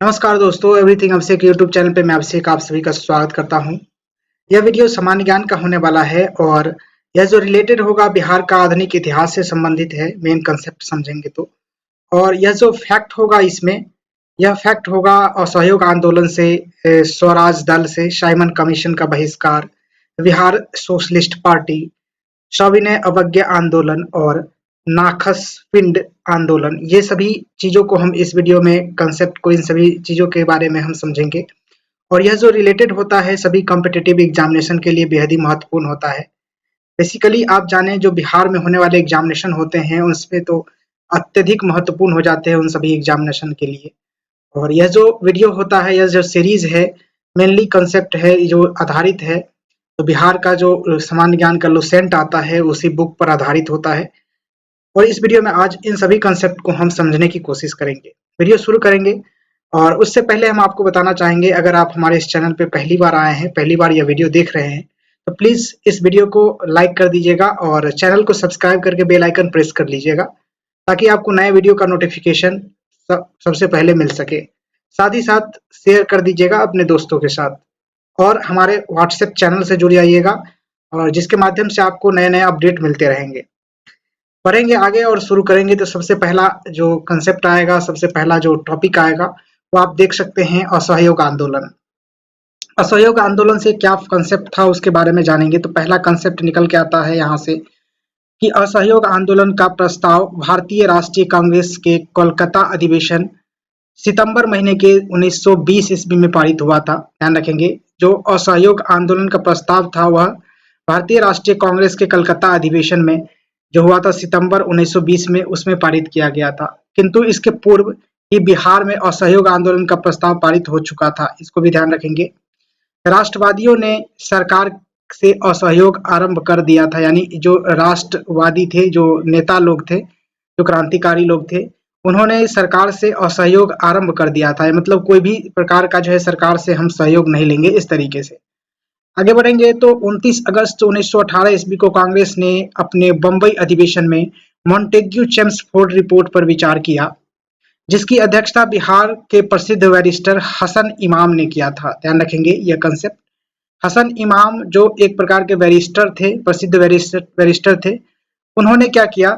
नमस्कार दोस्तों, एवरीथिंग अभिषेक YouTube channel पे मैं अभिषेक आप सभी का स्वागत करता हूं। यह वीडियो सामान्य ज्ञान का होने वाला है और यह जो रिलेटेड होगा बिहार का आधुनिक इतिहास से संबंधित है। मेन कंसेप्ट समझेंगे तो और यह जो फैक्ट होगा इसमें यह फैक्ट होगा असहयोग आंदोलन से, स्वराज दल से, साइमन कमीशन का बहिष्कार, बिहार सोशलिस्ट पार्टी, सविनय अवज्ञा आंदोलन और नाखस पिंड आंदोलन। ये सभी चीजों को हम इस वीडियो में कंसेप्ट को इन सभी चीजों के बारे में हम समझेंगे और यह जो रिलेटेड होता है सभी कॉम्पिटिटिव एग्जामिनेशन के लिए बेहद ही महत्वपूर्ण होता है। बेसिकली आप जाने जो बिहार में होने वाले एग्जामिनेशन होते हैं उसमें तो अत्यधिक महत्वपूर्ण हो जाते हैं उन सभी एग्जामिनेशन के लिए। और यह जो वीडियो होता है, यह जो सीरीज है, मेनली कंसेप्ट है जो आधारित है तो बिहार का जो सामान्य ज्ञान का लुसेंट आता है उसी बुक पर आधारित होता है। और इस वीडियो में आज इन सभी कंसेप्ट को हम समझने की कोशिश करेंगे। वीडियो शुरू करेंगे और उससे पहले हम आपको बताना चाहेंगे, अगर आप हमारे इस चैनल पे पहली बार आए हैं, पहली बार यह वीडियो देख रहे हैं, तो प्लीज इस वीडियो को लाइक कर दीजिएगा और चैनल को सब्सक्राइब करके बेल आइकन प्रेस कर लीजिएगा ताकि आपको नए वीडियो का नोटिफिकेशन सबसे पहले मिल सके। साथ ही साथ शेयर कर दीजिएगा अपने दोस्तों के साथ और हमारे व्हाट्सएप चैनल से जुड़ जाइएगा और जिसके माध्यम से आपको नए नए अपडेट मिलते रहेंगे। बढ़ेंगे आगे और शुरू करेंगे तो सबसे पहला जो कंसेप्ट आएगा, सबसे पहला जो टॉपिक आएगा वो आप देख सकते हैं, असहयोग आंदोलन। असहयोग आंदोलन से क्या कंसेप्ट था उसके बारे में जानेंगे। तो पहला कंसेप्ट निकल के आता है यहाँ से कि असहयोग आंदोलन का प्रस्ताव भारतीय राष्ट्रीय कांग्रेस के कोलकाता अधिवेशन सितंबर महीने के 1920 ईस्वी में पारित हुआ था। ध्यान रखेंगे, जो असहयोग आंदोलन का प्रस्ताव था वह भारतीय राष्ट्रीय कांग्रेस के कलकत्ता अधिवेशन में जो हुआ था सितंबर 1920 में, उसमें पारित किया गया था। किंतु इसके पूर्व ही बिहार में असहयोग आंदोलन का प्रस्ताव पारित हो चुका था, इसको भी ध्यान रखेंगे। राष्ट्रवादियों ने सरकार से असहयोग आरंभ कर दिया था, यानी जो राष्ट्रवादी थे, जो नेता लोग थे, जो क्रांतिकारी लोग थे, उन्होंने सरकार से असहयोग आरंभ कर दिया था। मतलब कोई भी प्रकार का जो है सरकार से हम सहयोग नहीं लेंगे, इस तरीके से आगे बढ़ेंगे। तो 29 अगस्त 1918 ईस्वी को कांग्रेस ने अपने बंबई अधिवेशन में मॉन्टेग्यू चेम्सफोर्ड रिपोर्ट पर विचार किया, जिसकी अध्यक्षता बिहार के प्रसिद्ध बैरिस्टर हसन इमाम ने किया था। ध्यान रखेंगे यह कंसेप्ट। हसन इमाम जो एक प्रकार के बैरिस्टर थे, प्रसिद्ध बैरिस्टर थे, उन्होंने क्या किया,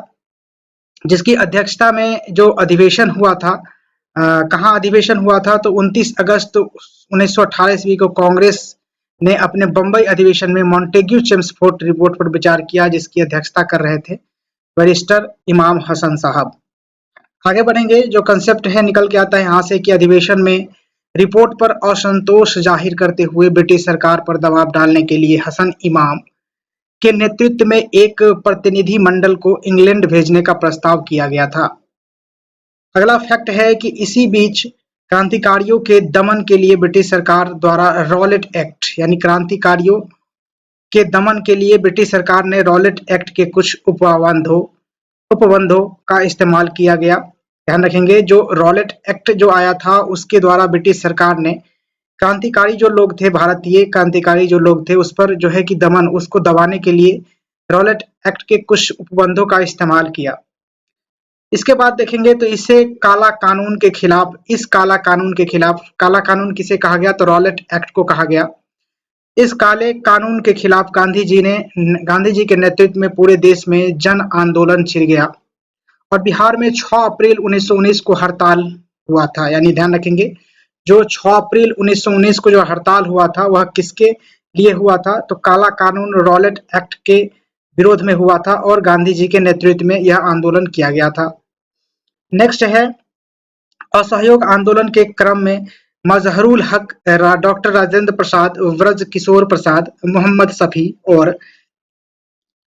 जिसकी अध्यक्षता में जो अधिवेशन हुआ था, कहाँ अधिवेशन हुआ था, तो 29 अगस्त 1918 ईस्वी को कांग्रेस ने अपने बंबई अधिवेशन में मॉन्टेग्यू चेम्सफोर्ड रिपोर्ट पर विचार किया, जिसकी अध्यक्षता कर रहे थे बैरिस्टर इमाम हसन साहब। आगे बढ़ेंगे, जो कंसेप्ट है निकल के आता है यहाँ से कि अधिवेशन में रिपोर्ट पर असंतोष जाहिर करते हुए ब्रिटिश सरकार पर दबाव डालने के लिए हसन इमाम के नेतृत्व में एक प्रतिनिधि मंडल को इंग्लैंड भेजने का प्रस्ताव किया गया था। अगला फैक्ट है कि इसी बीच क्रांतिकारियों के दमन के लिए ब्रिटिश सरकार द्वारा रॉलेट एक्ट, यानी क्रांतिकारियों के दमन के लिए ब्रिटिश सरकार ने रॉलेट एक्ट के कुछ उपबंधों का इस्तेमाल किया गया। ध्यान रखेंगे, जो रॉलेट एक्ट जो आया था उसके द्वारा ब्रिटिश सरकार ने क्रांतिकारी जो लोग थे, भारतीय क्रांतिकारी जो लोग थे, उस पर जो है कि दमन, उसको दबाने के लिए रॉलेट एक्ट के कुछ उपबंधों का इस्तेमाल किया। इसके बाद देखेंगे तो इसे काला कानून के खिलाफ, इस काला कानून के खिलाफ, काला कानून किसे कहा गया, तो रॉलेट एक्ट को कहा गया। इस काले कानून के खिलाफ गांधी जी के नेतृत्व में पूरे देश में जन आंदोलन छिड़ गया और बिहार में 6 अप्रैल 1919 को हड़ताल हुआ था। यानी ध्यान रखेंगे, जो 6 अप्रैल 1919 को जो हड़ताल हुआ था वह किसके लिए हुआ था, तो काला कानून रॉलेट एक्ट के विरोध में हुआ था और गांधी जी के नेतृत्व में यह आंदोलन किया गया था। नेक्स्ट है, असहयोग आंदोलन के क्रम में मजहरुल हक, डॉक्टर राजेंद्र प्रसाद, ब्रज किशोर प्रसाद, मोहम्मद शफी और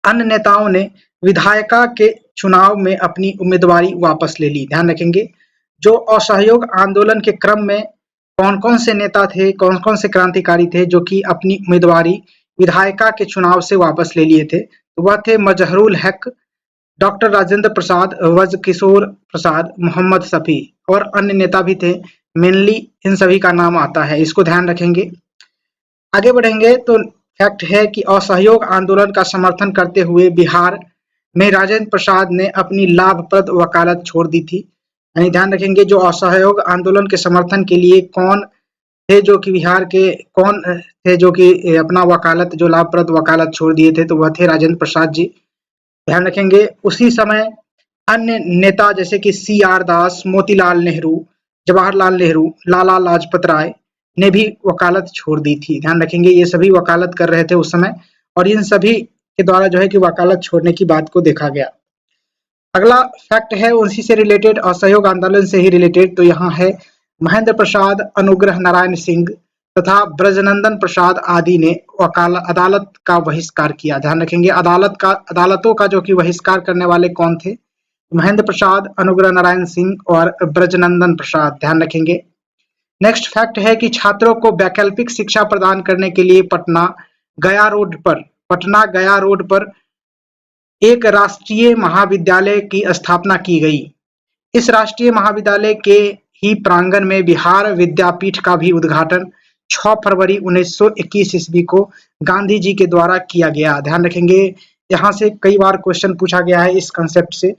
अन्य नेताओं ने विधायिका के चुनाव में अपनी उम्मीदवारी वापस ले ली। ध्यान रखेंगे, जो असहयोग आंदोलन के क्रम में कौन कौन से नेता थे, कौन कौन से क्रांतिकारी थे जो कि अपनी उम्मीदवारी विधायिका के चुनाव से वापस ले लिए थे, तो वह थे मजहरुल हक, डॉक्टर राजेंद्र प्रसाद, ब्रज किशोर प्रसाद, मोहम्मद शफी और अन्य नेता भी थे। मेनली इन सभी का नाम आता है, इसको ध्यान रखेंगे। आगे बढ़ेंगे तो फैक्ट है कि असहयोग आंदोलन का समर्थन करते हुए बिहार में राजेंद्र प्रसाद ने अपनी लाभप्रद वकालत छोड़ दी थी। यानी ध्यान रखेंगे जो असहयोग आंदोलन के समर्थन के लिए कौन थे, जो कि बिहार के कौन थे जो कि अपना वकालत जो लाभप्रद वकालत छोड़ दिए थे, तो वह थे राजेंद्र प्रसाद जी। ध्यान रखेंगे उसी समय अन्य नेता जैसे कि सी आर दास, मोतीलाल नेहरू, जवाहरलाल नेहरू, लाला लाजपत राय ने भी वकालत छोड़ दी थी। ध्यान रखेंगे ये सभी वकालत कर रहे थे उस समय और इन सभी के द्वारा जो है कि वकालत छोड़ने की बात को देखा गया। अगला फैक्ट है उसी से रिलेटेड, असहयोग आंदोलन से ही रिलेटेड, तो यहाँ है महेंद्र प्रसाद, अनुग्रह नारायण सिंह तथा ब्रजनंदन प्रसाद आदि ने अदालत का बहिष्कार किया। ध्यान रखेंगे अदालतों का जो कि बहिष्कार करने वाले कौन थे, महेंद्र प्रसाद, अनुग्रह नारायण सिंह और ब्रजनंदन प्रसाद। ध्यान रखेंगे। नेक्स्ट फैक्ट है कि छात्रों को वैकल्पिक शिक्षा प्रदान करने के लिए पटना गया रोड पर एक राष्ट्रीय महाविद्यालय की स्थापना की गई। इस राष्ट्रीय महाविद्यालय के ही प्रांगण में बिहार विद्यापीठ का भी उद्घाटन 6 फरवरी 1921 ईस्वी को गांधी जी के द्वारा किया गया। ध्यान रखेंगे यहाँ से कई बार क्वेश्चन पूछा गया है इस कंसेप्ट से।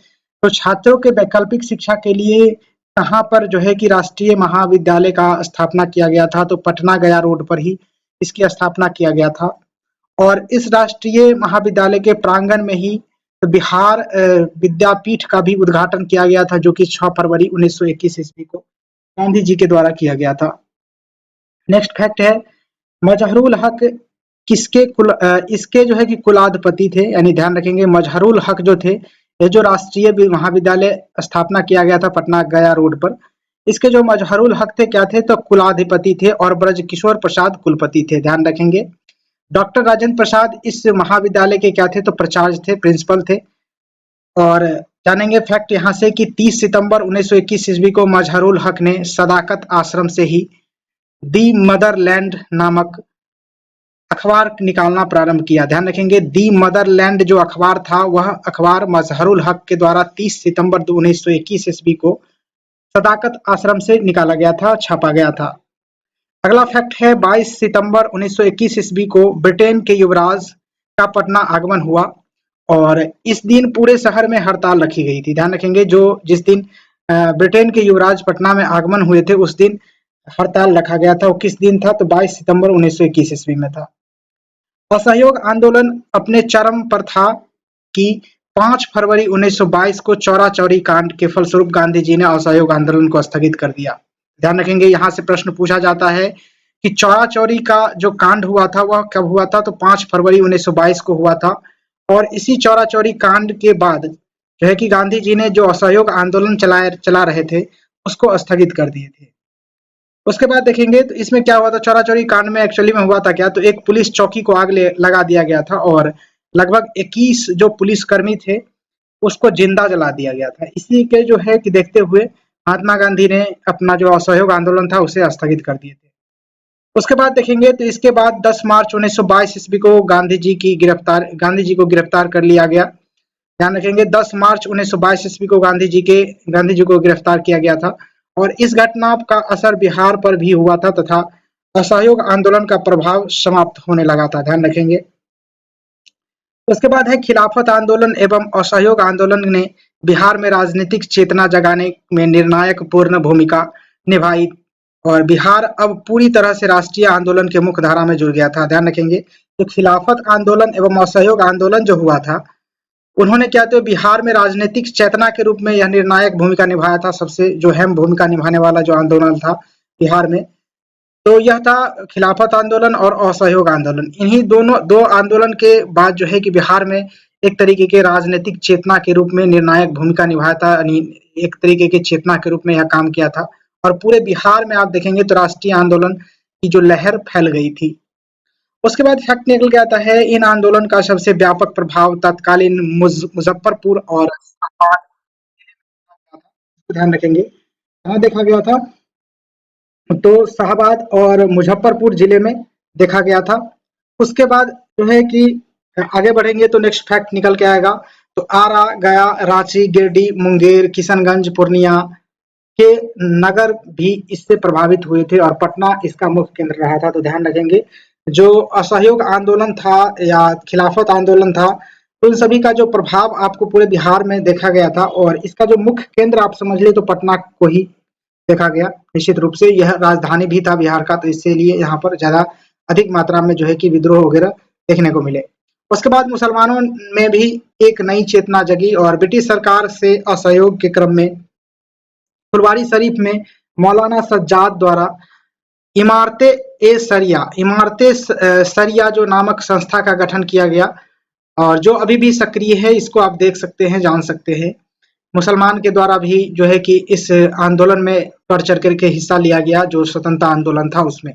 तो छात्रों के वैकल्पिक शिक्षा के लिए कहाँ पर जो है कि राष्ट्रीय महाविद्यालय का स्थापना किया गया था, तो पटना गया रोड पर ही इसकी स्थापना किया गया था। और इस राष्ट्रीय महाविद्यालय के प्रांगण में ही बिहार विद्यापीठ का भी उद्घाटन किया गया था, जो कि 6 फरवरी 1921 ईस्वी को गांधी जी के द्वारा किया गया था। नेक्स्ट फैक्ट है मजहरुल हक इसके जो है कि कुलाधिपति थे, यानी ध्यान रखेंगे मजहरुल हक जो थे, ये जो राष्ट्रीय महाविद्यालय स्थापना किया गया था पटना गया रोड पर, इसके जो मजहरुल हक थे क्या थे, तो कुलाधिपति थे और ब्रजकिशोर प्रसाद कुलपति थे। ध्यान रखेंगे डॉक्टर राजेंद्र प्रसाद इस महाविद्यालय के क्या थे, तो प्राचार्य थे, प्रिंसिपल थे। और जानेंगे फैक्ट यहाँ से कि 30 सितंबर 1921 ईस्वी को मजहरुल हक ने सदाकत आश्रम से ही दी मदरलैंड नामक अखबार निकालना प्रारंभ किया। ध्यान रखेंगे दी मदरलैंड जो अखबार था, वह अखबार मजहरुल हक के द्वारा 30 सितंबर 1921 ईस्वी को सदाकत आश्रम से निकाला गया था, छापा गया था। अगला फैक्ट है 22 सितंबर 1921 ईस्वी को ब्रिटेन के युवराज का पटना आगमन हुआ और इस दिन पूरे शहर में हड़ताल रखी गई थी। ध्यान रखेंगे जिस दिन ब्रिटेन के युवराज पटना में आगमन हुए थे उस दिन हड़ताल रखा गया था। वो किस दिन था, तो 22 सितंबर 1921 ईस्वी में था। असहयोग आंदोलन अपने चरम पर था कि 5 फरवरी 1922 को चौरा चौरी कांड के फलस्वरूप गांधी जी ने असहयोग आंदोलन को स्थगित कर दिया। ध्यान रखेंगे यहाँ से प्रश्न पूछा जाता है कि चौरा चौरी का जो कांड हुआ था वह कब हुआ था, तो 5 फरवरी 1922 को हुआ था और इसी चौरा चौरी कांड के बाद जो है कि गांधी जी ने जो असहयोग आंदोलन चला रहे थे उसको स्थगित कर दिए थे। उसके बाद देखेंगे तो इसमें क्या हुआ था, चौरा चौरी कांड में एक्चुअली में हुआ था क्या, तो एक पुलिस चौकी को आग लगा दिया गया था और लगभग 21 जो पुलिसकर्मी थे उसको जिंदा जला दिया गया था। इसी के जो है कि देखते हुए महात्मा गांधी ने अपना जो असहयोग आंदोलन था उसे स्थगित कर दिए थे। उसके बाद देखेंगे तो इसके बाद 10 मार्च 1922 ईस्वी को गांधी जी को गिरफ्तार कर लिया गया। ध्यान रखेंगे 10 मार्च 1922 ईस्वी को गांधी जी को गिरफ्तार किया गया था और इस घटना का असर बिहार पर भी हुआ था तथा असहयोग आंदोलन का प्रभाव समाप्त होने लगा था। ध्यान रखेंगे। उसके बाद है खिलाफत आंदोलन एवं असहयोग आंदोलन ने बिहार में राजनीतिक चेतना जगाने में निर्णायक पूर्ण भूमिका निभाई और बिहार अब पूरी तरह से राष्ट्रीय आंदोलन के मुख्य धारा में जुड़ गया था। ध्यान रखेंगे तो खिलाफत आंदोलन एवं असहयोग आंदोलन जो हुआ था उन्होंने क्या, तो बिहार में राजनीतिक चेतना के रूप में यह निर्णायक भूमिका निभाया था। सबसे जो अहम भूमिका निभाने वाला जो आंदोलन था बिहार में, तो यह था खिलाफत आंदोलन और असहयोग आंदोलन। इन्हीं दो आंदोलन के बाद जो है कि बिहार में एक तरीके के राजनीतिक चेतना के रूप में निर्णायक भूमिका निभाया था, एक तरीके के चेतना के रूप में यह काम किया था और पूरे बिहार में आप देखेंगे तो राष्ट्रीय आंदोलन की जो लहर फैल गई थी। उसके बाद फैक्ट निकल के आता है इन आंदोलन का सबसे व्यापक प्रभाव तत्कालीन मुजफ्फरपुर और ध्यान रखेंगे कहाँ देखा गया था, तो शाहबाद और मुजफ्फरपुर जिले में देखा गया था। उसके बाद जो है कि आगे बढ़ेंगे तो नेक्स्ट फैक्ट निकल के आएगा, तो आरा, गया, रांची, गिरिडीह, मुंगेर, किशनगंज, पूर्णिया के नगर भी इससे प्रभावित हुए थे और पटना इसका मुख्य केंद्र रहा था। तो ध्यान रखेंगे जो असहयोग आंदोलन था या खिलाफत आंदोलन था तो इन सभी का जो प्रभाव आपको पूरे बिहार में देखा गया था और इसका जो मुख्य केंद्र आप समझ लिए तो पटना को ही देखा गया। निश्चित रूप से यह राजधानी भी था बिहार का, तो इसीलिए यहाँ पर ज़्यादा अधिक मात्रा में जो है कि विद्रोह वगैरह देखने को मिले। उसके बाद मुसलमानों में भी एक नई चेतना जगी और ब्रिटिश सरकार से असहयोग के क्रम में फुलवारी शरीफ में मौलाना सज्जाद द्वारा इमारते सरिया जो नामक संस्था का गठन किया गया और जो अभी भी सक्रिय है, इसको आप देख सकते हैं, जान सकते हैं। मुसलमान के द्वारा भी जो है कि इस आंदोलन में बढ़ चढ़ करके हिस्सा लिया गया, जो स्वतंत्रता आंदोलन था उसमें।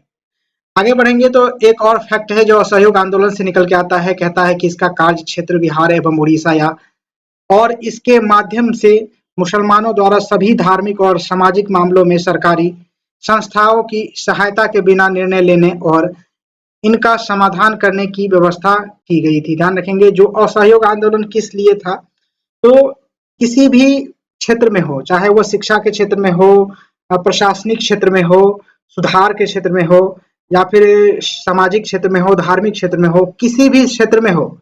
आगे बढ़ेंगे तो एक और फैक्ट है जो असहयोग आंदोलन से निकल के आता है, कहता है कि इसका कार्य क्षेत्र बिहार एवं उड़ीसा या और इसके माध्यम से मुसलमानों द्वारा सभी धार्मिक और सामाजिक मामलों में सरकारी संस्थाओं की सहायता के बिना निर्णय लेने और इनका समाधान करने की व्यवस्था की गई थी। ध्यान रखेंगे, जो असहयोग आंदोलन किस लिए था, तो किसी भी क्षेत्र में हो, चाहे वो शिक्षा के क्षेत्र में हो, प्रशासनिक क्षेत्र में हो, सुधार के क्षेत्र में हो या फिर सामाजिक क्षेत्र में हो, धार्मिक क्षेत्र में हो, किसी भी क्षेत्र में हो,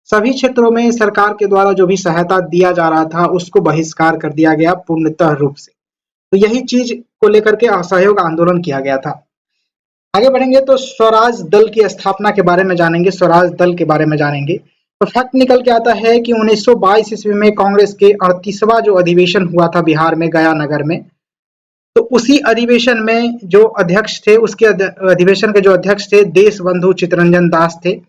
सभी क्षेत्रों में सरकार के द्वारा जो भी सहायता दिया जा रहा था उसको बहिष्कार कर दिया गया पूर्णतः रूप से। तो यही चीज को लेकर के असहयोग आंदोलन किया गया था। आगे बढ़ेंगे तो स्वराज दल की स्थापना के बारे में जानेंगे, स्वराज दल के बारे में जानेंगे। तो फैक्ट निकल के आता है कि 1922 ईस्वी में कांग्रेस के 38वां जो अधिवेशन हुआ था बिहार में गया नगर में, तो उसी अधिवेशन में जो अध्यक्ष थे, उसके अधिवेशन के जो अध्यक्ष थे देश बंधु चित्तरंजन दास थे।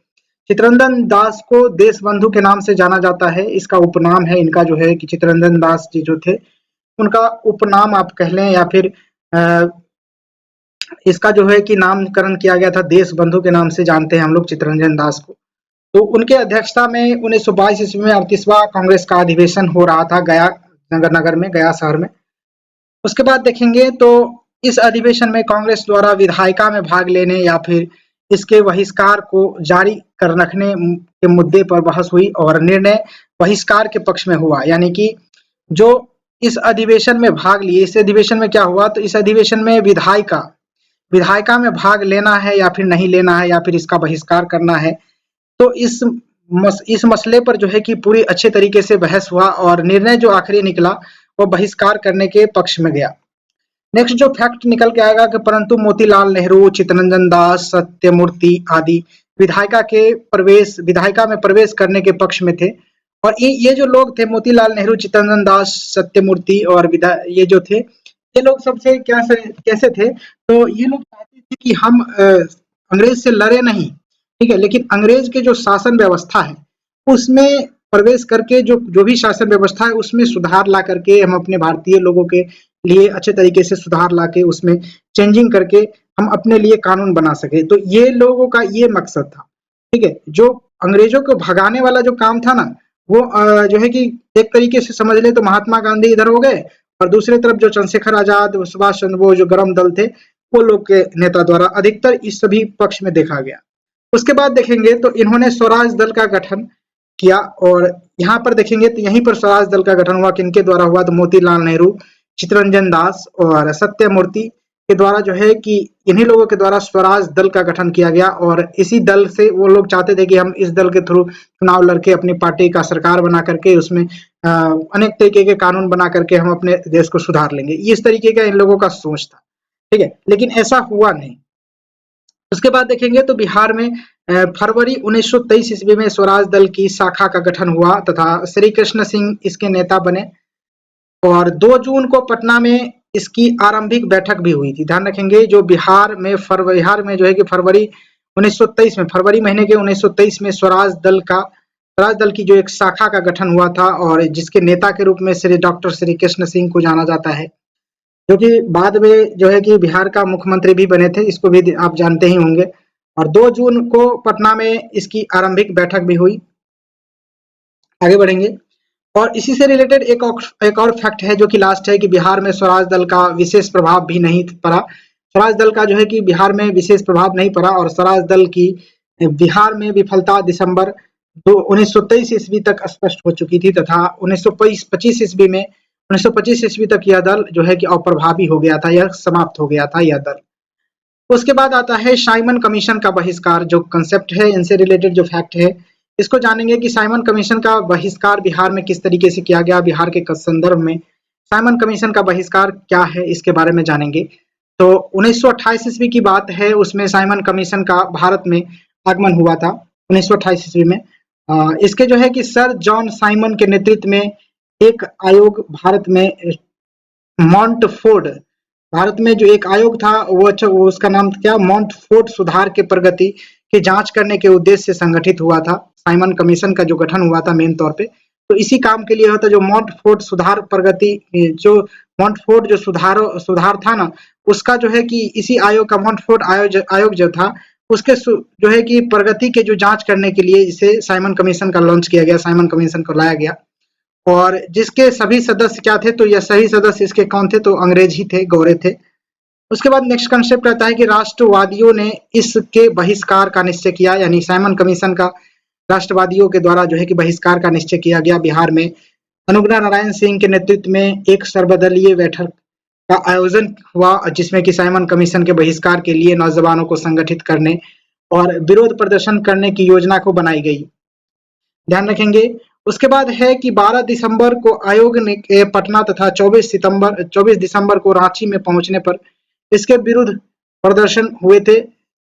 चित्तरंजन दास को देश बंधु के नाम से जाना जाता है, इसका उपनाम है इनका जो है कि चित्तरंजन दास जी जो थे उनका उपनाम आप कह लें या फिर इसका जो है कि नामकरण किया गया था, देश बंधु के नाम से जानते हैं हम लोग चित्तरंजन दास को। तो उनके अध्यक्षता में 1922 ईस्वी में 38वां कांग्रेस का अधिवेशन हो रहा था गया नगर में, गया शहर में। उसके बाद देखेंगे तो इस अधिवेशन में कांग्रेस द्वारा विधायिका में भाग लेने या फिर इसके बहिष्कार को जारी कर रखने के मुद्दे पर बहस हुई और निर्णय बहिष्कार के पक्ष में हुआ। यानी कि जो इस अधिवेशन में भाग लिए, इस अधिवेशन में क्या हुआ, तो इस अधिवेशन में विधायिका में भाग लेना है या फिर नहीं लेना है या फिर इसका बहिष्कार करना है, तो इस मसले पर जो है कि पूरी अच्छे तरीके से बहस हुआ और निर्णय जो आखिरी निकला वो बहिष्कार करने के पक्ष में गया। नेक्स्ट जो फैक्ट निकल के आएगा कि परंतु मोतीलाल नेहरू, चित्तरंजन दास, सत्यमूर्ति आदि विधायिका में प्रवेश करने के पक्ष में थे। और ये जो लोग थे, मोतीलाल नेहरू, चित्तरंजन दास, सत्यमूर्ति और ये जो थे, ये लोग सबसे कैसे थे, तो ये लोग चाहते थे कि हम अंग्रेज से लड़े नहीं, ठीक है, लेकिन अंग्रेज के जो शासन व्यवस्था है उसमें प्रवेश करके जो भी शासन व्यवस्था है उसमें सुधार ला करके हम अपने भारतीय लोगों के लिए अच्छे तरीके से सुधार ला के उसमें चेंजिंग करके हम अपने लिए कानून बना सके। तो ये लोगों का ये मकसद था, ठीक है। जो अंग्रेजों को भगाने वाला जो काम था ना, वो जो है कि एक तरीके से समझ ले तो महात्मा गांधी इधर हो गए और दूसरी तरफ जो चंद्रशेखर आजाद, सुभाष चंद्र बोस जो गरम दल थे, वो लोग के नेता द्वारा अधिकतर इस सभी पक्ष में देखा गया। उसके बाद देखेंगे तो इन्होंने स्वराज दल का गठन किया और यहाँ पर देखेंगे तो यहीं पर स्वराज दल का गठन हुआ। किनके द्वारा हुआ, तो मोतीलाल नेहरू, चित्तरंजन दास और सत्यमूर्ति के द्वारा जो है कि इन्हीं लोगों के द्वारा स्वराज दल का गठन किया गया और इसी दल से वो लोग चाहते थे कि हम इस दल के थ्रू चुनाव लड़के अपनी पार्टी का सरकार बना करके उसमें अनेक तरीके के कानून बना करके हम अपने देश को सुधार लेंगे। इस तरीके का इन लोगों का सोच था, ठीक है, लेकिन ऐसा हुआ नहीं। उसके बाद देखेंगे तो बिहार में फरवरी 1923 ईस्वी में स्वराज दल की शाखा का गठन हुआ तथा श्री कृष्ण सिंह इसके नेता बने और 2 जून को पटना में इसकी आरंभिक बैठक भी हुई थी। ध्यान रखेंगे, जो बिहार में जो है कि फरवरी 1923 में, फरवरी महीने के 1923 में स्वराज दल की जो एक शाखा का गठन हुआ था और जिसके नेता के रूप में डॉक्टर श्री कृष्ण सिंह को जाना जाता है, जो कि बाद में जो है कि बिहार का मुख्यमंत्री भी बने थे, इसको भी आप जानते ही होंगे। और 2 जून को पटना में इसकी आरंभिक बैठक भी हुई। आगे बढ़ेंगे और इसी से रिलेटेड एक और फैक्ट है जो कि लास्ट है कि बिहार में स्वराज दल का विशेष प्रभाव भी नहीं पड़ा। स्वराज दल का जो है कि बिहार में विशेष प्रभाव नहीं पड़ा और स्वराज दल की बिहार में विफलता दिसंबर 1923 ईस्वी तक स्पष्ट हो चुकी थी तथा 1925 ईस्वी तक यह दल जो है कि अप्रभावी हो गया था, यह समाप्त हो गया था यह दल। उसके बाद आता है साइमन कमीशन का बहिष्कार, जो कंसेप्ट है, इनसे रिलेटेड जो फैक्ट है, इसको जानेंगे कि साइमन कमीशन का बहिष्कार बिहार में किस तरीके से किया गया, बिहार के संदर्भ में साइमन कमीशन का बहिष्कार क्या है, इसके बारे में जानेंगे। तो 1928 ईस्वी की बात है, उसमें साइमन कमीशन का भारत में आगमन हुआ था 1928 ईस्वी में। इसके जो है कि सर जॉन साइमन के नेतृत्व में एक आयोग भारत में मॉन्टफोर्ड, भारत में जो एक आयोग था वो उसका नाम क्या, मॉन्टफोर्ड सुधार के प्रगति की जांच करने के उद्देश्य से संगठित हुआ था। साइमन कमीशन का जो गठन हुआ था मेन तौर पे, तो इसी काम के लिए होता जो मॉन्टफोर्ड सुधार प्रगति, जो मॉन्टफोर्ड जो सुधार था ना, उसका जो है कि इसी आयोग का मॉन्टफोर्ड आयोग जो था उसके जो है कि प्रगति के जो जांच करने के लिए इसे साइमन कमीशन का लॉन्च किया गया, साइमन कमीशन को लाया गया। और जिसके सभी सदस्य क्या थे, तो यह सही सदस्य इसके कौन थे, तो अंग्रेज ही थे, गोरे थे। उसके बाद नेक्स्ट कंसेप्ट आता है कि राष्ट्रवादियों ने इसके बहिष्कार का निश्चय किया, यानी साइमन कमीशन का राष्ट्रवादियों के द्वारा जो है कि बहिष्कार का निश्चय किया गया। बिहार में अनुग्रह नारायण सिंह के नेतृत्व में एक सर्वदलीय बैठक का आयोजन हुआ, जिसमें कि साइमन कमीशन के बहिष्कार के लिए नौजवानों को संगठित करने और विरोध प्रदर्शन करने की योजना को बनाई गई, ध्यान रखेंगे। उसके बाद है कि 12 दिसंबर को आयोग ने पटना तथा 24 दिसंबर को रांची में पहुंचने पर इसके विरुद्ध प्रदर्शन हुए थे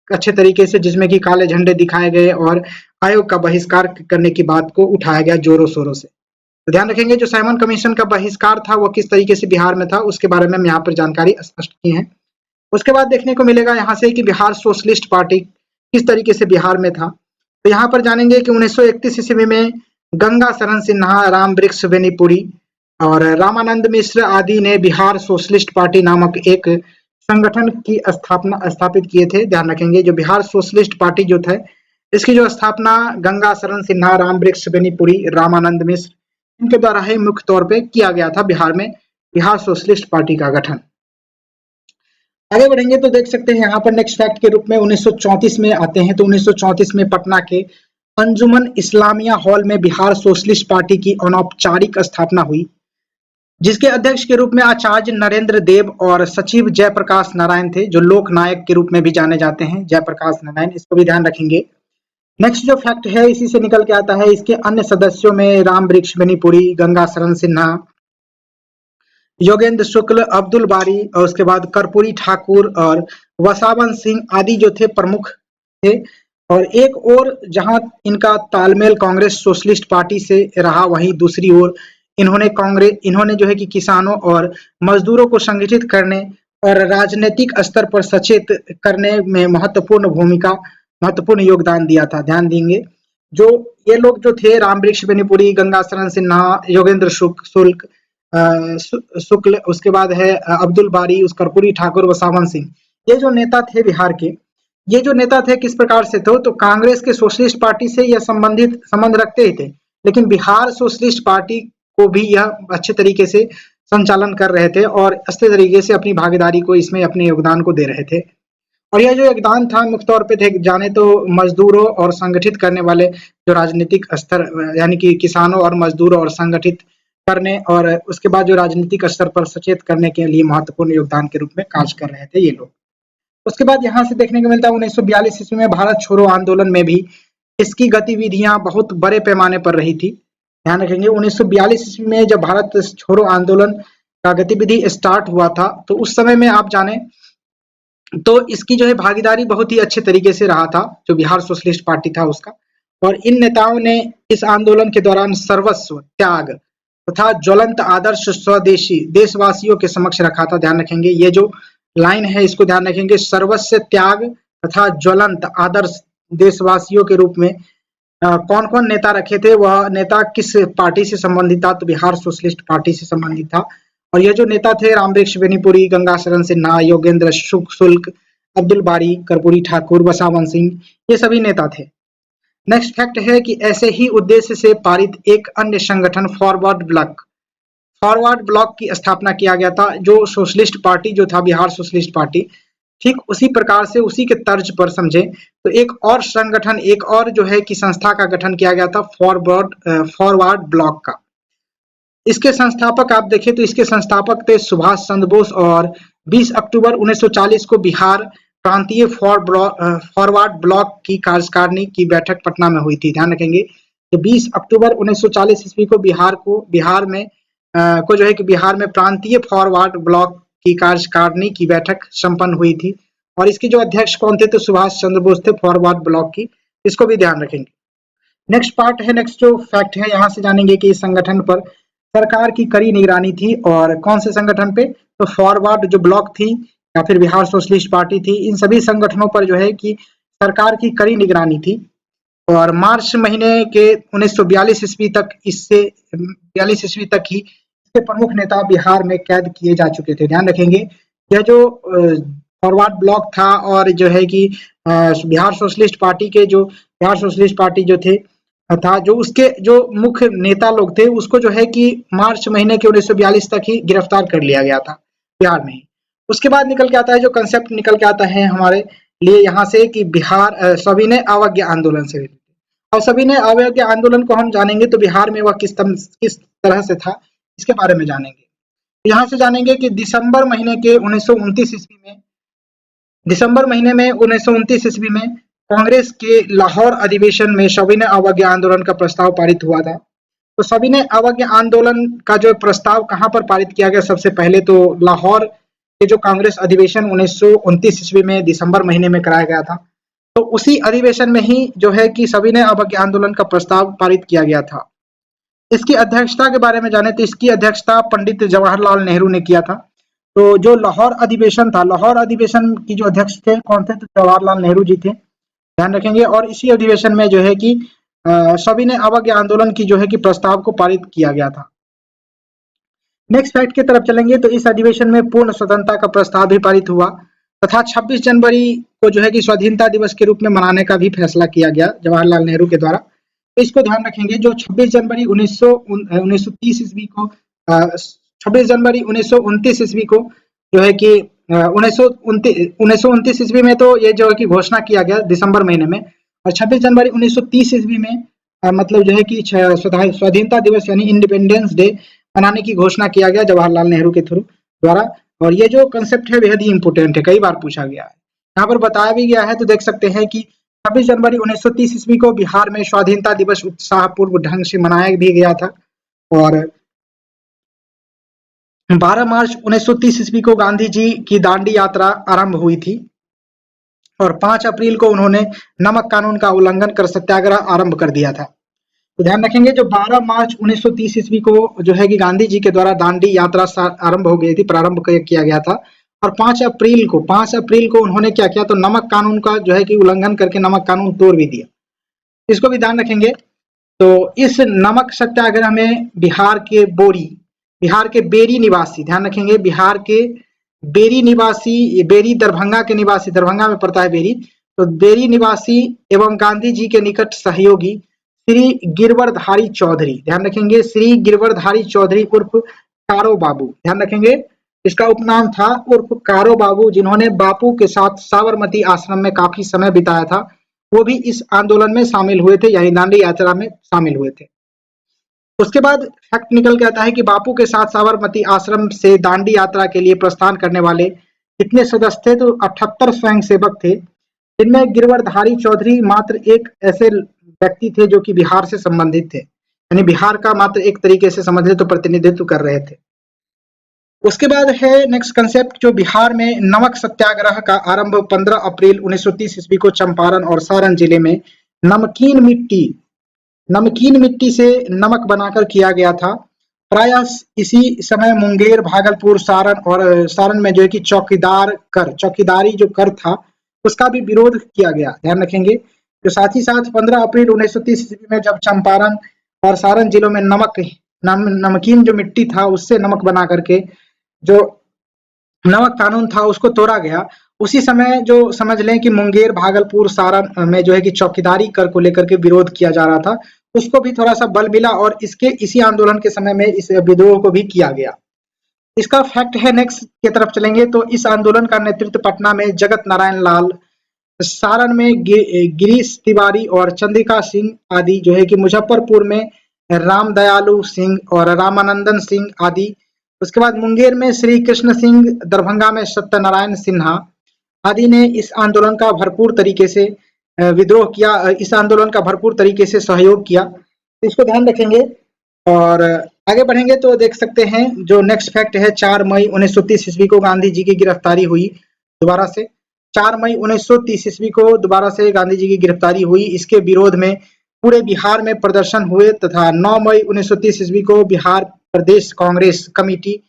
अच्छे तरीके से, जिसमें कि काले झंडे दिखाए गए और आयोग का बहिष्कार करने की बात को उठाया गया जोरों शोरों से। तो ध्यान रखेंगे जो साइमन कमीशन का बहिष्कार था वो किस तरीके से बिहार में था, उसके बारे में हम यहाँ पर जानकारी स्पष्ट की है। उसके बाद देखने को मिलेगा यहाँ से कि बिहार सोशलिस्ट पार्टी किस तरीके से बिहार में था। तो यहाँ पर जानेंगे कि 1931 ईस्वी में गंगा शरण सिन्हा, राम वृक्ष बेनीपुरी और रामानंद मिश्र आदि ने बिहार सोशलिस्ट पार्टी नामक एक संगठन की स्थापित किए थे। ध्यान रखेंगे जो बिहार सोशलिस्ट पार्टी जो था इसकी जो स्थापना गंगा शरण सिन्हा, राम वृक्ष बेनीपुरी, रामानंद मिश्र इनके द्वारा ही मुख्य तौर पे किया गया था बिहार में बिहार सोशलिस्ट पार्टी का गठन। आगे बढ़ेंगे तो देख सकते हैं यहाँ पर नेक्स्ट फैक्ट के रूप में 1934 में आते हैं। तो 1934 में पटना के अंजुमन इस्लामिया हॉल में बिहार सोशलिस्ट पार्टी की अनौपचारिक स्थापना हुई, जिसके अध्यक्ष के रूप में आचार्य नरेंद्र देव और सचिव जयप्रकाश नारायण थे, जो लोक नायक के रूप में भी जाने जाते हैं, जयप्रकाश नारायण, इसको भी ध्यान रखेंगे। नेक्स्ट जो फैक्ट है इसी से निकल के आता है, इसके अन्य सदस्यों में राम वृक्ष बेनीपुरी, गंगा शरण सिन्हा, योगेंद्र शुक्ल, अब्दुल बारी और उसके बाद कर्पूरी ठाकुर और वसावन सिंह आदि जो थे प्रमुख थे। और एक और जहां इनका तालमेल कांग्रेस सोशलिस्ट पार्टी से रहा, वहीं दूसरी ओर इन्होंने जो है कि किसानों और मजदूरों को संगठित करने और राजनीतिक स्तर पर सचेत करने में महत्वपूर्ण योगदान दिया था। ध्यान देंगे जो ये लोग जो थे राम वृक्ष बेनीपुरी, गंगा शरण सिन्हा, योगेंद्र शुक्ल, उसके बाद है अब्दुल बारी, उस कर्पूरी ठाकुर, वसावन सिंह, ये जो नेता थे बिहार के, ये जो नेता थे किस प्रकार से थे, तो कांग्रेस के सोशलिस्ट पार्टी से यह संबंध रखते ही थे, लेकिन बिहार सोशलिस्ट पार्टी को भी यह अच्छे तरीके से संचालन कर रहे थे और अच्छे तरीके से अपनी भागीदारी को इसमें अपने योगदान को दे रहे थे। और यह जो योगदान था मुख्य तौर पे थे जाने तो मजदूरों और संगठित करने वाले जो राजनीतिक स्तर, यानी कि किसानों और मजदूरों और संगठित करने और उसके बाद जो राजनीतिक स्तर पर सचेत करने के लिए महत्वपूर्ण योगदान के रूप में कार्य कर रहे थे ये लोग। उसके बाद यहाँ से देखने को मिलता है 1942 ईस्वी में भारत छोड़ो आंदोलन में भी इसकी गतिविधियां बहुत बड़े पैमाने पर रही थी। ध्यान रखेंगे 1942 ईस्वी में जब भारत छोड़ो आंदोलन का गतिविधि स्टार्ट हुआ था, तो उस समय में आप जाने तो इसकी जो है भागीदारी बहुत ही अच्छे तरीके से रहा था जो बिहार सोशलिस्ट पार्टी था उसका। और इन नेताओं ने इस आंदोलन के दौरान सर्वस्व त्याग तथा ज्वलंत आदर्श स्वदेशी देशवासियों के समक्ष रखा था। ध्यान रखेंगे ये जो लाइन है इसको ध्यान रखेंगे, सर्वस्व त्याग तथा ज्वलंत आदर्श देशवासियों के रूप में कौन कौन नेता रखे थे, वह नेता किस पार्टी से संबंधित था, तो बिहार सोशलिस्ट पार्टी से संबंधित था। और ये जो नेता थे राम वृक्ष बेनीपुरी, गंगा शरण सिन्हा, योगेंद्र शुक्ल, अब्दुल बारी, कर्पूरी ठाकुर, वसावन सिंह, ये सभी नेता थे। नेक्स्ट फैक्ट है कि ऐसे ही उद्देश्य से पारित एक अन्य संगठन फॉरवर्ड ब्लॉक की स्थापना किया गया था, जो सोशलिस्ट पार्टी जो था बिहार सोशलिस्ट पार्टी, ठीक उसी प्रकार से उसी के तर्ज पर समझे तो एक और संगठन, एक और जो है कि संस्था का गठन किया गया था फॉरवर्ड ब्लॉक का। इसके संस्थापक आप देखें तो इसके संस्थापक थे सुभाष चंद्र बोस और 20 अक्टूबर 1940 को बिहार प्रांतीय फॉरवर्ड ब्लॉक की कार्यकारिणी की बैठक पटना में हुई थी। ध्यान रखेंगे कि 20 अक्टूबर 1940 ईस्वी को बिहार में को जो है कि बिहार में प्रांतीय फॉरवर्ड ब्लॉक की कार्यकारिणी की बैठक संपन्न हुई थी और इसके जो अध्यक्ष कौन थे तो सुभाष चंद्र बोस थे फॉरवर्ड ब्लॉक की। इसको भी ध्यान रखेंगे। नेक्स्ट पार्ट है, नेक्स्ट जो फैक्ट है यहाँ से जानेंगे कि इस संगठन पर सरकार की कड़ी निगरानी थी और कौन से संगठन पे तो फॉरवर्ड जो ब्लॉक थी या फिर बिहार सोशलिस्ट पार्टी थी, इन सभी संगठनों पर जो है कि सरकार की कड़ी निगरानी थी और मार्च महीने के 1942 ईस्वी तक इससे 42 ईस्वी तक ही इसके प्रमुख नेता बिहार में कैद किए जा चुके थे। ध्यान रखेंगे यह जो फॉरवर्ड ब्लॉक था और जो है कि बिहार सोशलिस्ट पार्टी जो थे था जो उसके जो मुख्य नेता लोग थे उसको जो है कि मार्च महीने के 1942 तक ही गिरफ्तार कर लिया गया था बिहार में ही। उसके बाद निकल के आता है जो कंसेप्ट निकल के आता है हमारे लिए यहाँ से कि बिहार सविनय अवज्ञा आंदोलन से और सविनय अवज्ञा आंदोलन को हम जानेंगे तो बिहार में वह किस तरह से था इसके बारे में जानेंगे। यहाँ से जानेंगे कि दिसंबर महीने में 1929 ईस्वी में कांग्रेस के लाहौर अधिवेशन में सविनय अवज्ञा आंदोलन का प्रस्ताव पारित हुआ था। तो सविनय अवज्ञा आंदोलन का जो प्रस्ताव कहाँ पर पारित किया गया, सबसे पहले तो लाहौर के जो कांग्रेस अधिवेशन 1929 ईस्वी में दिसंबर महीने में कराया गया था, तो उसी अधिवेशन में ही जो है कि सविनय अवज्ञा आंदोलन का प्रस्ताव पारित किया गया था। इसकी अध्यक्षता के बारे में जाने तो इसकी अध्यक्षता पंडित जवाहरलाल नेहरू ने किया था। तो जो लाहौर अधिवेशन था, लाहौर अधिवेशन की जो अध्यक्ष थे कौन थे तो जवाहरलाल नेहरू जी थे, ध्यान रखेंगे। और इसी अधिवेशन में जो है कि सविनय अवज्ञा आंदोलन की जो है कि प्रस्ताव को पारित किया गया था। नेक्स्ट फैक्ट की तरफ चलेंगे तो इस अधिवेशन में पूर्ण स्वतंत्रता का प्रस्ताव भी पारित हुआ तथा 26 जनवरी को जो है कि स्वाधीनता दिवस के रूप में मनाने का भी फैसला किया गया जवाहरलाल नेहरू के द्वारा। तो इसको ध्यान रखेंगे जो 26 जनवरी 1930 ईस्वी को 26 जनवरी 1929 ईस्वी को जो है कि 1929 ईस्वी में तो ये जो है कि घोषणा किया गया दिसंबर महीने में और 26 जनवरी 1930 ईस्वी में मतलब जो है कि स्वाधीनता दिवस यानी इंडिपेंडेंस डे मनाने की घोषणा किया गया जवाहरलाल नेहरू के थ्रू द्वारा। और ये जो कंसेप्ट है बेहद ही इंपोर्टेंट है, कई बार पूछा गया है, यहाँ पर बताया भी गया है। तो देख सकते हैं कि 26 जनवरी 1930 ईस्वी को बिहार में स्वाधीनता दिवस उत्साहपूर्व ढंग से मनाया भी गया था और 12 मार्च 1930 ईस्वी को गांधी जी की दांडी यात्रा आरंभ हुई थी और 5 अप्रैल को उन्होंने नमक कानून का उल्लंघन कर सत्याग्रह आरंभ कर दिया था। तो ध्यान रखेंगे जो 12 मार्च 1930 ईस्वी को जो है कि गांधी जी के द्वारा दांडी यात्रा आरंभ हो गई थी, प्रारंभ किया गया था और 5 अप्रैल को उन्होंने क्या किया तो नमक कानून का जो है कि उल्लंघन करके नमक कानून तोड़ भी दिया। इसको भी ध्यान रखेंगे। तो इस नमक सत्याग्रह में बिहार के बेरी निवासी, ध्यान रखेंगे बिहार के बेरी निवासी, बेरी दरभंगा के निवासी, दरभंगा में पड़ता है बेरी, तो बेरी निवासी एवं गांधी जी के निकट सहयोगी श्री गिरवरधारी चौधरी, ध्यान रखेंगे श्री गिरवरधारी चौधरी उर्फ कारो बाबू, ध्यान रखेंगे इसका उपनाम था उर्फ कारो बाबू, जिन्होंने बापू के साथ साबरमती आश्रम में काफी समय बिताया था, वो भी इस आंदोलन में शामिल हुए थे यानी दांडी यात्रा में शामिल हुए थे। उसके बाद फैक्ट निकल के आता है कि बापू के साथ साबरमती आश्रम से दांडी यात्रा के लिए प्रस्थान करने वाले कितने सदस्य थे तो 78 स्वयंसेवक थे, जिनमें गिरवरधारी चौधरी मात्र एक ऐसे व्यक्ति थे जो कि बिहार से संबंधित थे, यानी बिहार का मात्र एक तरीके से समझ ले तो प्रतिनिधित्व कर रहे थे। उसके बाद है नेक्स्ट कंसेप्ट जो बिहार में नमक सत्याग्रह का आरंभ 15 अप्रैल 1930 ईस्वी को चंपारण और सारण जिले में नमकीन मिट्टी से नमक बनाकर किया गया था। प्रायः इसी समय मुंगेर, भागलपुर, सारण में जो है कि चौकीदारी जो कर था उसका भी विरोध किया गया, ध्यान रखेंगे। तो साथ ही साथ 15 अप्रैल 1930 ईस्वी में जब चंपारण और सारण जिलों में नमकीन जो मिट्टी था उससे नमक बना करके जो नमक कानून था उसको तोड़ा गया, उसी समय जो समझ लें कि मुंगेर, भागलपुर, सारण में जो है कि चौकीदारी कर को लेकर के विरोध किया जा रहा था, उसको भी थोड़ा सा बल मिला और इसी आंदोलन के समय में इस विद्रोह को भी किया गया। इसका फैक्ट है नेक्स्ट की तरफ चलेंगे तो इस आंदोलन का नेतृत्व पटना में जगत नारायण लाल, सारण में गिरीश तिवारी और चंद्रिका सिंह आदि, जो है कि मुजफ्फरपुर में रामदयालु सिंह और रामानंदन सिंह आदि, उसके बाद मुंगेर में श्री कृष्ण सिंह, दरभंगा में सत्यनारायण सिन्हा आदि ने इस आंदोलन का भरपूर तरीके से विद्रोह किया, इस आंदोलन का भरपूर तरीके से सहयोग किया। इसको ध्यान रखेंगे। और आगे बढ़ेंगे तो देख सकते हैं जो नेक्स्ट फैक्ट है, 4 मई 1930 ईस्वी को गांधी जी की गिरफ्तारी हुई दोबारा से। 4 मई 1930 ईस्वी को दोबारा से गांधी जी की गिरफ्तारी हुई। इसके विरोध में पूरे बिहार में प्रदर्शन हुए तथा 9 मई 1930 ईस्वी को बिहार प्रदेश कांग्रेस कमेटी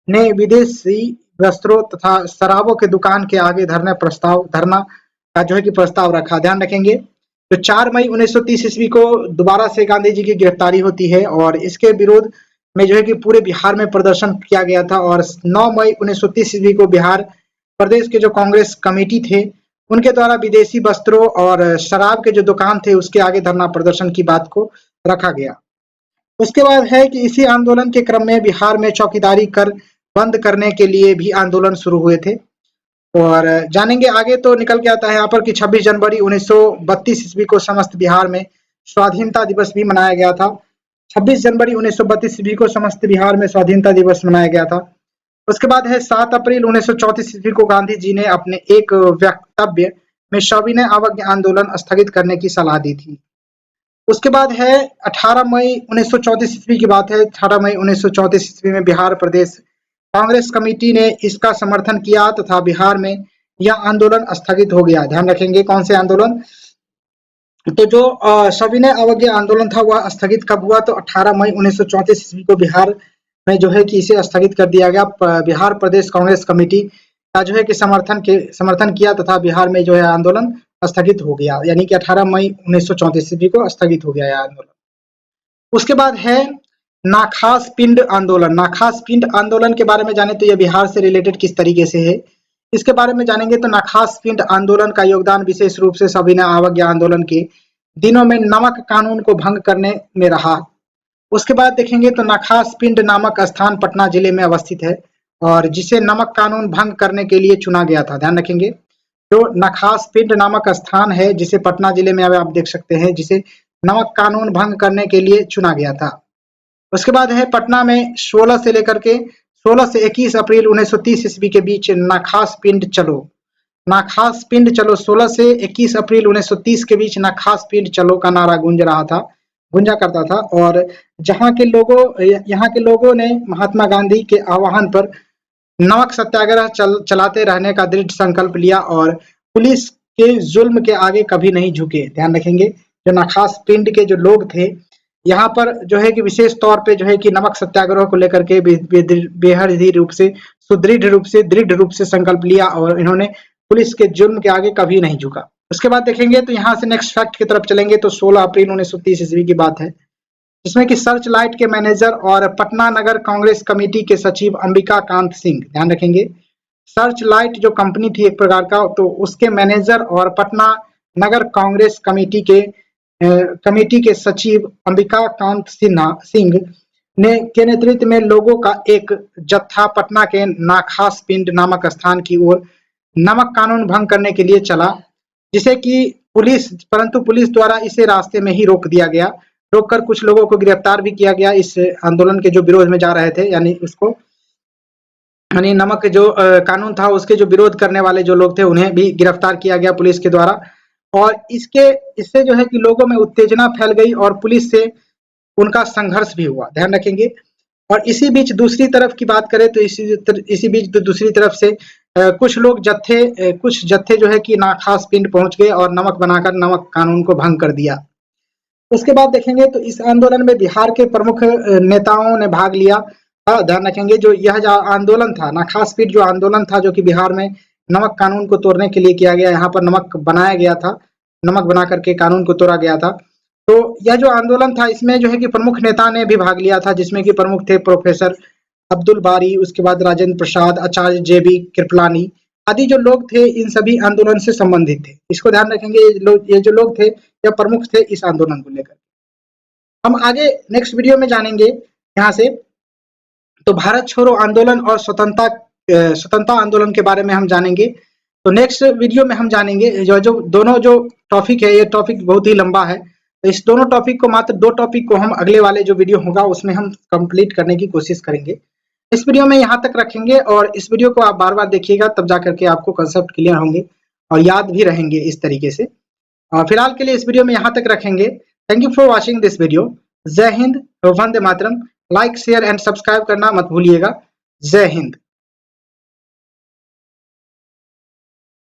ने विदेशी वस्त्रों तथा शराबों के दुकान के आगे धरना का जो है कि प्रस्ताव रखा। ध्यान रखेंगे तो 4 मई 1930 ईस्वी को दोबारा से गांधी जी की गिरफ्तारी होती है और इसके विरोध में जो है कि पूरे बिहार में प्रदर्शन किया गया था। और 9 मई 1930 ईस्वी को बिहार प्रदेश के जो कांग्रेस कमेटी थे उनके द्वारा विदेशी वस्त्रों और शराब के जो दुकान थे उसके आगे धरना प्रदर्शन की बात को रखा गया। उसके बाद है कि इसी आंदोलन के क्रम में बिहार में चौकीदारी कर बंद करने के लिए भी आंदोलन शुरू हुए थे। और जानेंगे आगे तो निकल के आता है यहाँ पर कि 26 जनवरी 1932 ईस्वी को समस्त बिहार में स्वाधीनता दिवस भी मनाया गया था। 26 जनवरी 1932 ईस्वी को समस्त बिहार में स्वाधीनता दिवस मनाया गया था। उसके बाद है 7 अप्रैल 1934 ईस्वी को गांधी जी ने अपने एक वक्तव्य में सविनय अवज्ञा आंदोलन स्थगित करने की सलाह दी थी। उसके बाद है 18 मई 1934 ईस्वी की बात है। 18 मई 1934 ईस्वी में बिहार प्रदेश कांग्रेस कमेटी ने इसका समर्थन किया तथा बिहार में यह आंदोलन स्थगित हो गया। ध्यान रखेंगे कौन से आंदोलन, तो जो सविनय अवज्ञा आंदोलन था वह स्थगित कब हुआ, तो 18 मई 1934 ईस्वी को बिहार में जो है कि इसे स्थगित कर दिया गया। बिहार प्रदेश कांग्रेस कमेटी का जो है कि समर्थन किया तथा बिहार में जो है आंदोलन स्थगित हो गया, यानी कि 18 मई 1934 ईस्वी को स्थगित हो गया यह आंदोलन। उसके बाद है नाखास पिंड आंदोलन। नाखास पिंड आंदोलन के बारे में जाने तो यह बिहार से रिलेटेड किस तरीके से है, इसके बारे में जानेंगे। तो नाखास पिंड आंदोलन का योगदान विशेष रूप से सविनय अवज्ञा आंदोलन के दिनों में नमक कानून को भंग करने में रहा। उसके बाद देखेंगे तो नाखास पिंड नामक स्थान पटना जिले में अवस्थित है और जिसे नमक कानून भंग करने के लिए चुना गया था। ध्यान रखेंगे जो नाखास पिंड नामक स्थान है जिसे पटना जिले में आप देख सकते हैं, जिसे नमक कानून भंग करने के लिए चुना गया था। उसके बाद है पटना में 16 से 21 अप्रैल 1930 ईस्वी के बीच नाखास पिंड चलो। नाखास पिंड चलो 16 से 21 अप्रैल 1930 के बीच नाखास पिंड चलो का नारा गूंजा करता था। और यहाँ के लोगों ने महात्मा गांधी के आह्वान पर नमक सत्याग्रह चलाते रहने का दृढ़ संकल्प लिया और पुलिस के जुल्म के आगे कभी नहीं झुके। ध्यान रखेंगे जो नाखास पिंड के जो लोग थे यहाँ पर जो है कि विशेष तौर पे जो है कि नमक सत्याग्रह को लेकर के बेहद ही दृढ़ रूप से संकल्प लिया और इन्होंने पुलिस के जुल्म के आगे कभी नहीं झुका। उसके बाद देखेंगे तो यहाँ से नेक्स्ट फैक्ट की तरफ चलेंगे तो 16 अप्रैल 1930 ईस्वी की बात है, जिसमें कि सर्च लाइट के मैनेजर और पटना नगर कांग्रेस कमेटी के सचिव अंबिका कांत सिंह, ध्यान रखेंगे सर्च लाइट जो कंपनी थी एक प्रकार का, तो उसके मैनेजर और पटना नगर कांग्रेस कमेटी के सचिव अंबिका कांत सिंह के नेतृत्व में लोगों का एक जत्था पटना के नाखास पिंड नामक स्थान की ओर नमक कानून भंग करने के लिए चला, जिसे कि परंतु पुलिस द्वारा इसे रास्ते में ही रोक दिया गया। रोककर कुछ लोगों को गिरफ्तार भी किया गया इस आंदोलन के जो विरोध में जा रहे थे, यानी नमक जो कानून था उसके जो विरोध करने वाले जो लोग थे उन्हें भी गिरफ्तार किया गया पुलिस के द्वारा। और इससे जो है कि लोगों में उत्तेजना फैल गई और पुलिस से उनका संघर्ष भी हुआ। ध्यान रखेंगे। और इसी बीच दूसरी तरफ की बात करें तो इसी बीच दूसरी तरफ से कुछ जत्थे जो है कि नाखास पिंड पहुंच गए और नमक बनाकर नमक कानून को भंग कर दिया। उसके बाद देखेंगे तो इस आंदोलन में बिहार के प्रमुख नेताओं ने भाग लिया। ध्यान रखेंगे जो आंदोलन था नाखास पिंड जो आंदोलन था जो कि बिहार में नमक कानून को तोड़ने के लिए किया गया, यहाँ पर नमक बनाया गया था, नमक बना करके कानून को तोड़ा गया था। तो यह जो आंदोलन था इसमें जो है कि प्रमुख नेता ने भी भाग लिया था, जिसमें कि प्रमुख थे प्रोफेसर अब्दुल बारी, उसके बाद राजेंद्र प्रसाद, आचार्य JB कृपलानी आदि जो लोग थे इन सभी आंदोलन से संबंधित थे। इसको ध्यान रखेंगे ये जो लोग थे यह प्रमुख थे इस आंदोलन को लेकर। हम आगे नेक्स्ट वीडियो में जानेंगे यहाँ से तो भारत छोड़ो आंदोलन और स्वतंत्रता आंदोलन के बारे में हम जानेंगे। तो नेक्स्ट वीडियो में हम जानेंगे दोनों जो टॉपिक है, ये टॉपिक बहुत ही लंबा है, तो इस दोनों टॉपिक को मात्र 2 टॉपिक को हम अगले वाले जो वीडियो होगा उसमें हम कंप्लीट करने की कोशिश करेंगे। इस वीडियो में यहाँ तक रखेंगे और इस वीडियो को आप बार-बार देखिएगा, तब जा करके आपको कंसेप्ट क्लियर होंगे और याद भी रहेंगे इस तरीके से। फिलहाल के लिए इस वीडियो में यहाँ तक रखेंगे। Thank you for watching this video. जय Hind, Vande Mataram. Like, share and subscribe करना मत भूलिएगा। जय हिंद।